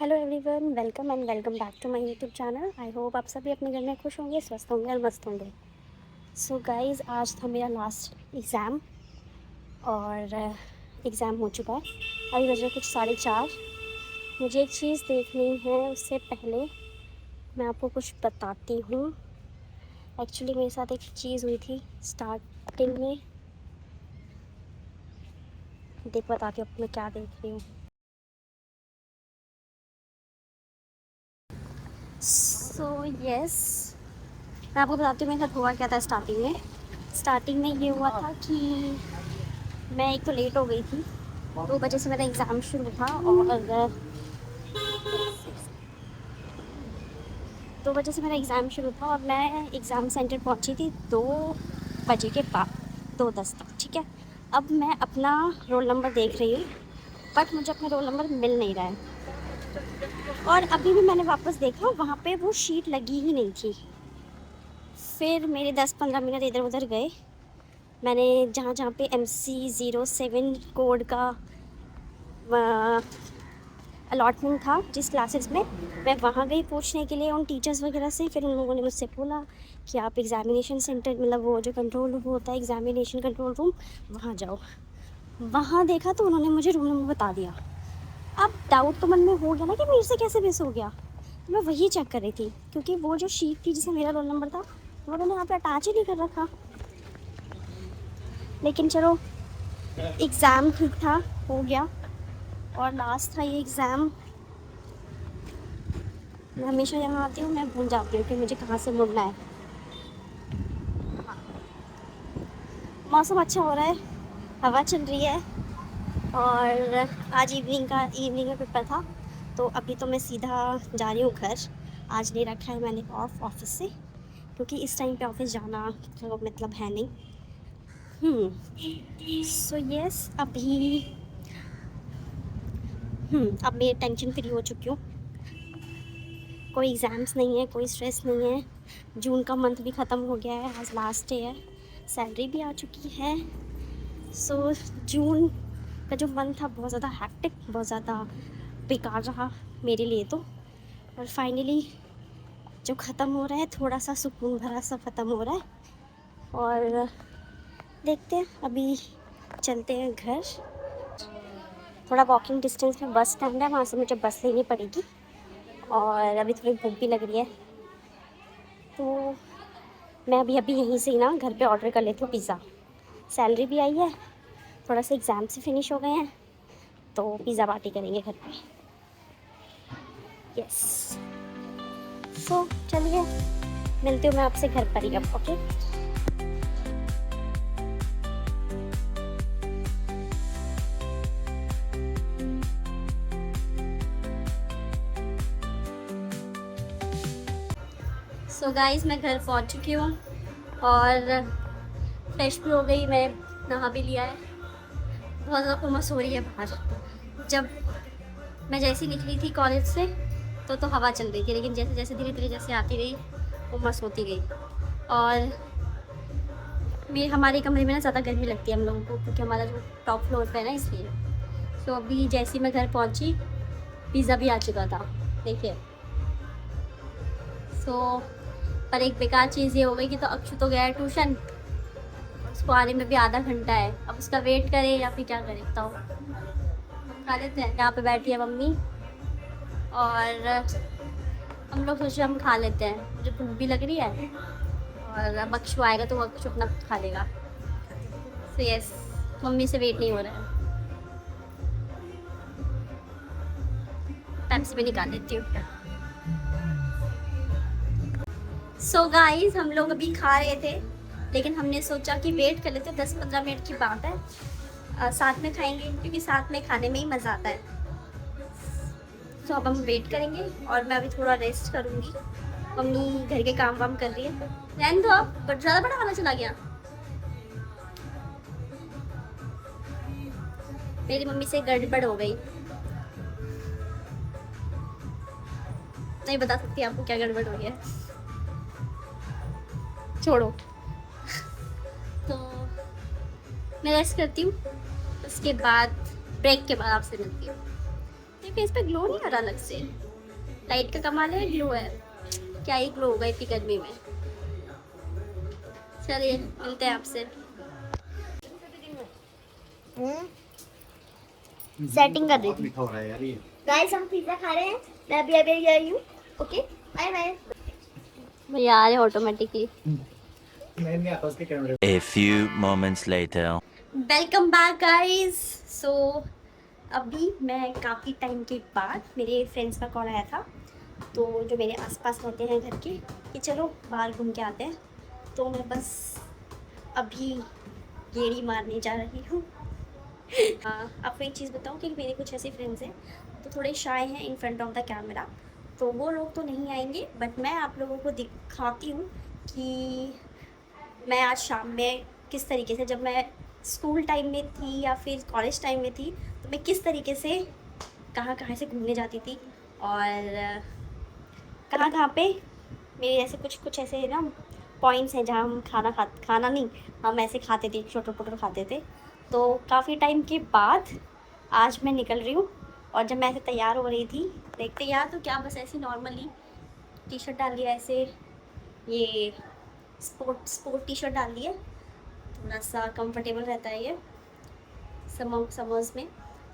Hello everyone, welcome back to my YouTube channel. I hope आप सभी अपने घर में खुश होंगे, स्वस्थ होंगे और मस्त होंगे। सो गाइस, आज था मेरा लास्ट एग्ज़ाम और एग्ज़ाम हो चुका है। अभी बज रहे कुछ 4:30। मुझे एक चीज़ देखनी है, उससे पहले मैं आपको कुछ बताती हूँ। एक्चुअली मेरे साथ एक चीज़ हुई थी स्टार्टिंग में। बताती हूँ आपको मैं क्या देख रही हूँ। सो यस, मैं आपको बताती हूँ मेरे साथ हुआ क्या था स्टार्टिंग में ये हुआ था कि मैं एक तो लेट हो गई थी। 2 बजे से मेरा एग्ज़ाम शुरू था और 2 बजे से मेरा एग्ज़ाम शुरू था और मैं एग्ज़ाम सेंटर पहुंची थी 2 बजे के बाद, 2:10 तक। ठीक है, अब मैं अपना रोल नंबर देख रही हूँ बट मुझे अपना रोल नंबर मिल नहीं रहा है। और अभी भी मैंने वापस देखा, वहाँ पे वो शीट लगी ही नहीं थी। फिर मेरे 10-15 मिनट इधर उधर गए। मैंने जहाँ जहाँ पे MC07 कोड का अलॉटमेंट था जिस क्लासेस में, मैं वहाँ गई पूछने के लिए उन टीचर्स वगैरह से। फिर उन लोगों ने मुझसे बोला कि आप एग्ज़ामिनेशन सेंटर, मतलब वो जो कंट्रोल रूम होता है, एग्ज़ामिनेशन कंट्रोल रूम, वहाँ जाओ। वहाँ देखा तो उन्होंने मुझे रूम नंबर बता दिया। अब डाउट तो मन में हो गया ना कि मेरे से कैसे मिस हो गया। तो मैं वही चेक कर रही थी क्योंकि वो जो शीट थी जिसमें मेरा रोल नंबर था वो उन्होंने यहाँ पे अटैच ही नहीं कर रखा। लेकिन चलो, एग्ज़ाम ठीक था, हो गया। और लास्ट था ये एग्ज़ाम। मैं हमेशा यहाँ आती हूँ, मैं भूल जाती हूँ कि मुझे कहाँ से मुड़ना है। मौसम अच्छा हो रहा है, हवा चल रही है और आज इवनिंग में पेपर था। तो अभी तो मैं सीधा जा रही हूँ घर। आज नहीं रखा है मैंने ऑफ ऑफिस से, क्योंकि इस टाइम पे ऑफिस जाना तो मतलब है नहीं। सो यस, अब मैं टेंशन फ्री हो चुकी हूँ। कोई एग्ज़ाम्स नहीं है, कोई स्ट्रेस नहीं है। जून का मंथ भी ख़त्म हो गया है, आज लास्ट डे है। सैलरी भी आ चुकी है। सो जून का जो मंथ था बहुत ज़्यादा हैक्टिक, बहुत ज़्यादा बेकार रहा मेरे लिए तो। और फाइनली जो ख़त्म हो रहा है, थोड़ा सा सुकून भरा सा ख़त्म हो रहा है। और देखते हैं, अभी चलते हैं घर। थोड़ा वॉकिंग डिस्टेंस में बस स्टैंड है, वहाँ से मुझे बस लेनी पड़ेगी। और अभी थोड़ी भूख भी लग रही है, तो मैं अभी अभी यहीं से ही ना घर पे ऑर्डर कर लेती हूँ पिज़्ज़ा। सैलरी भी आई है, थोड़ा सा एग्ज़ाम से फिनिश हो गए हैं, तो पिज़्ज़ा पार्टी करेंगे घर पे। यस, सो चलिए, मिलती हूँ मैं आपसे घर पर ही अब। ओके, सो गाइस, मैं घर पहुँच चुकी हूँ और फ्रेश भी हो गई, मैं नहा भी लिया है। बहुत ज़्यादा उमस हो रही है बाहर। जब मैं जैसे निकली थी कॉलेज से तो हवा चल रही थी, लेकिन जैसे जैसे धीरे धीरे जैसे आती गई उमस होती गई। और हमारे कमरे में ना ज़्यादा गर्मी लगती है हम लोगों को, क्योंकि हमारा जो टॉप फ्लोर पे है ना, इसलिए। तो अभी जैसे ही मैं घर पहुंची, पिज़्ज़ा भी आ चुका था, देखिए। सो पर एक बेकार चीज़ ये हो गई कि तो अक्षु तो गया है ट्यूशन, उसको आने में भी आधा घंटा है। अब उसका वेट करें या फिर क्या करें, बताओ। हम खा लेते हैं, यहाँ पे बैठी है मम्मी और हम लोग सोचे हम खा लेते हैं, मुझे भूख भी लग रही है। और अब अक्षु आएगा तो वो अक्षु अपना खा लेगा। सो यस, मम्मी से वेट नहीं हो रहा है। टाइम से भी निकाल लेती हूँ। सो गाइस, हम लोग अभी खा रहे थे, लेकिन हमने सोचा कि वेट कर लेते, 10-15 मिनट की बात है। साथ में खाएंगे क्योंकि साथ में खाने में ही मज़ा आता है। तो अब हम वेट करेंगे और मैं अभी थोड़ा रेस्ट करूँगी। मम्मी घर के काम वाम कर रही है। रहने दो, अब बट ज़्यादा बड़ा खाना चला गया। मेरी मम्मी से गड़बड़ हो गई, नहीं बता सकती आपको क्या गड़बड़ हो गया, छोड़ो। तो मैं रेस्ट करती हूँ, उसके बाद ब्रेक के बाद आपसे मिलती हूँ। ये फेस पे ग्लो नहीं आ रहा अलग से, लाइट का कमाल है, ग्लो है, क्या ही ग्लो होगा इतनी गर्मी में। चलिए मिलते हैं आपसे। सेटिंग कर रही थी गाइस, हम पिज्जा खा रहे हैं, मैं अभी अभी आई हूँ। Okay bye bye. भैया आ रहे automatically. A few moments later. Welcome back guys. So अभी मैं काफ़ी टाइम के बाद मेरे फ्रेंड्स का कॉल आया था, तो जो मेरे आसपास रहते हैं घर के, कि चलो बाहर घूम के आते हैं। तो मैं बस अभी गेड़ी मारने जा रही हूँ। आपको एक चीज़ बताऊँ कि मेरे कुछ ऐसे फ्रेंड्स हैं तो थोड़े शाय हैं in front of the camera, तो वो लोग तो नहीं आएंगे, बट मैं आप लोगों को दिखाती हूँ कि मैं आज शाम में किस तरीके से, जब मैं स्कूल टाइम में थी या फिर कॉलेज टाइम में थी, तो मैं किस तरीके से कहाँ से घूमने जाती थी और कहाँ पे मेरे ऐसे कुछ ऐसे ना पॉइंट्स हैं जहाँ हम खाना नहीं, हम ऐसे खाते थे, छोटे पोटर खाते थे। तो काफ़ी टाइम के बाद आज मैं निकल रही हूँ, और जब मैं ऐसे तैयार हो रही थी, देखते यार तो क्या, बस ऐसी नॉर्मली टी शर्ट डाल लिया, ऐसे ये स्पोर्ट टी शर्ट डाल ली है, थोड़ा सा कंफर्टेबल रहता है ये समर्स में।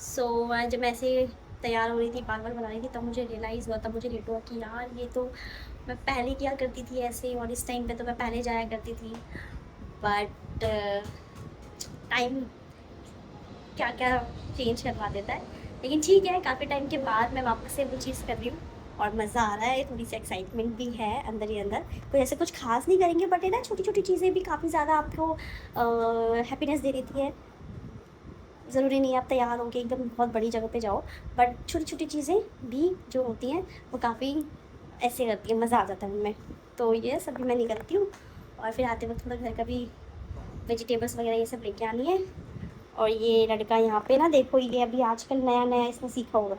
सो जब मैं ऐसे तैयार हो रही थी, बाल बना रही थी, तब मुझे रियलाइज़ हुआ, तब मुझे रिलेट हुआ कि यार ये तो मैं पहले किया करती थी ऐसे, और इस टाइम पे तो मैं पहले जाया करती थी, बट टाइम क्या क्या चेंज करवा देता है। लेकिन ठीक है, काफ़ी टाइम के बाद मैं वापस से वो चीज़ कर रही हूँ और मज़ा आ रहा है, थोड़ी सी एक्साइटमेंट भी है अंदर ही अंदर। कोई ऐसे कुछ खास नहीं करेंगे, बट है ना, छोटी छोटी चीज़ें भी काफ़ी ज़्यादा आपको हैप्पीनेस दे देती है। ज़रूरी नहीं आप तैयार होकर एकदम बहुत बड़ी जगह पे जाओ, बट छोटी छोटी चीज़ें भी जो होती हैं वो काफ़ी ऐसे करती है, मज़ा आ जाता है उनमें। तो ये सभी मैं निकलती हूँ, और फिर आते वक्त थोड़ा घर का भी वेजिटेबल्स वगैरह ये सब लेके आनी है। और ये लड़का यहाँ पे ना, देखो ये अभी आजकल नया इसने सीखा होगा,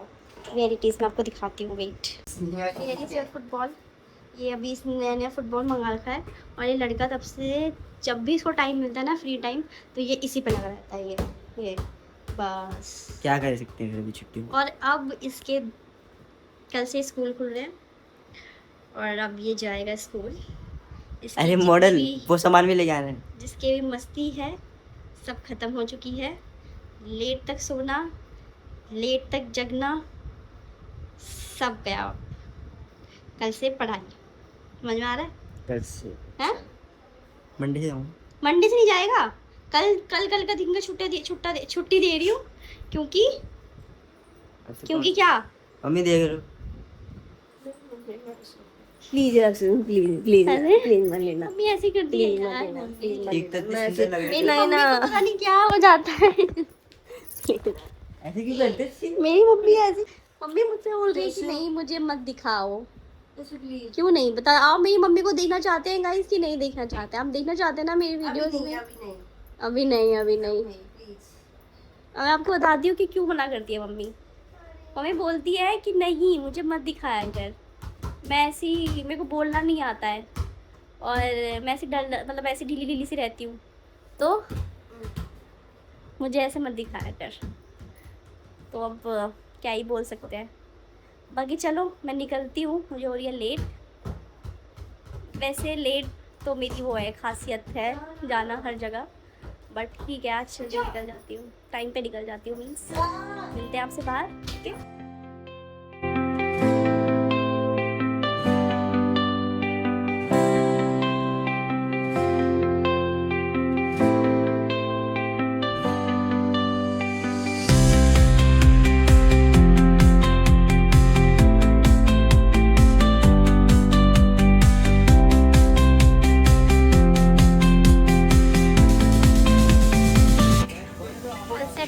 रियलिटीज़ में आपको दिखाती हूँ। वेट, ये फुटबॉल, ये अभी इसने नया फुटबॉल मंगा रखा है, और ये लड़का तब से जब भी इसको टाइम मिलता है ना, फ्री टाइम, तो ये इसी पे लगा रहता है। ये बस क्या कर सकते हैं अभी छुट्टी में। और अब इसके कल से स्कूल खुल रहे हैं, और अब ये जाएगा स्कूल। अरे मॉडल, वो सामान भी ले जाना है। जिसके भी मस्ती है सब खत्म हो चुकी है। लेट तक सोना, लेट तक जगना, सब गया। कल से पढ़ाई, समझ में आ रहा है? कल से हैं? मंडे से जाऊँ। मंडे से नहीं जाएगा, कल का दिन का छुट्टी दे रही हूँ, क्योंकि क्या मम्मी देख लो, प्लीज प्लीज मत लेना। मम्मी ऐसी करती है यार। एक तक तो सुंदर लग रही है। मेरी मम्मी को पता नहीं क्या हो जाता है। ऐसे क्यों करते हैं? मेरी मम्मी ऐसी, मम्मी मुझसे बोल रही है कि नहीं मुझे मत दिखाओ। क्यों नहीं बता, आप मेरी मम्मी को देखना चाहते हैं गाइस कि नहीं देखना चाहते? आप देखना चाहते हैं ना मेरी वीडियोस में? अभी नहीं मैं आपको बताती हूँ कि क्यों मना करती है मम्मी। मम्मी बोलती है कि नहीं मुझे मत दिखाया कर, मैं ऐसी, मेरे को बोलना नहीं आता है, और मैं ऐसी मतलब ऐसी ढीली सी रहती हूँ, तो मुझे ऐसे मत दिखाया कर। तो अब क्या ही बोल सकते हैं। बाकी चलो मैं निकलती हूँ, मुझे हो रही है लेट। वैसे लेट तो मेरी वो है, खासियत है जाना हर जगह, बट ठीक है आज जल्दी निकल जाती हूँ, टाइम पे निकल जाती हूँ। मीन्स मिलते हैं आपसे बाहर, ठीक है?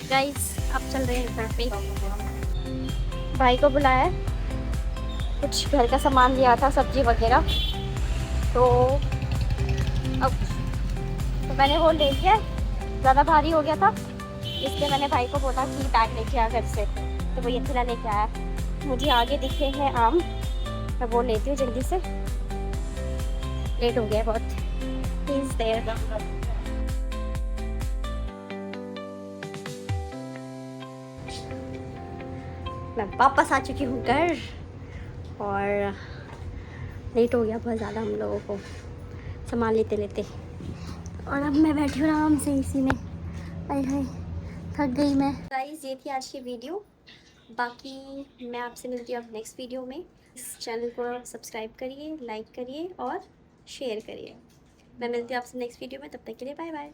गाइस अब चल रहे हैं घर पे, भाई को बुलाया, कुछ घर का सामान लिया था, सब्जी वगैरह, तो अब तो मैंने वो ले लिया, ज़्यादा भारी हो गया था, इसलिए मैंने भाई को बोला कि बैग लेके आ घर से, तो वो ये थोड़ा लेके आया। मुझे आगे दिखे हैं आम, मैं वो लेती हूँ जल्दी से, लेट हो गया बहुत। Please there. मैं वापस आ चुकी हूँ घर और लेट हो गया बहुत ज़्यादा हम लोगों को सामान लेते लेते। और अब मैं बैठी हूँ आराम से इसी में। हाय हाय थक गई मैं। गाइस ये थी आज की वीडियो, बाकी मैं आपसे मिलती हूँ अब नेक्स्ट वीडियो में। इस चैनल को सब्सक्राइब करिए, लाइक करिए और शेयर करिए। मैं मिलती हूँ आपसे नेक्स्ट वीडियो में, तब तक के लिए बाय बाय।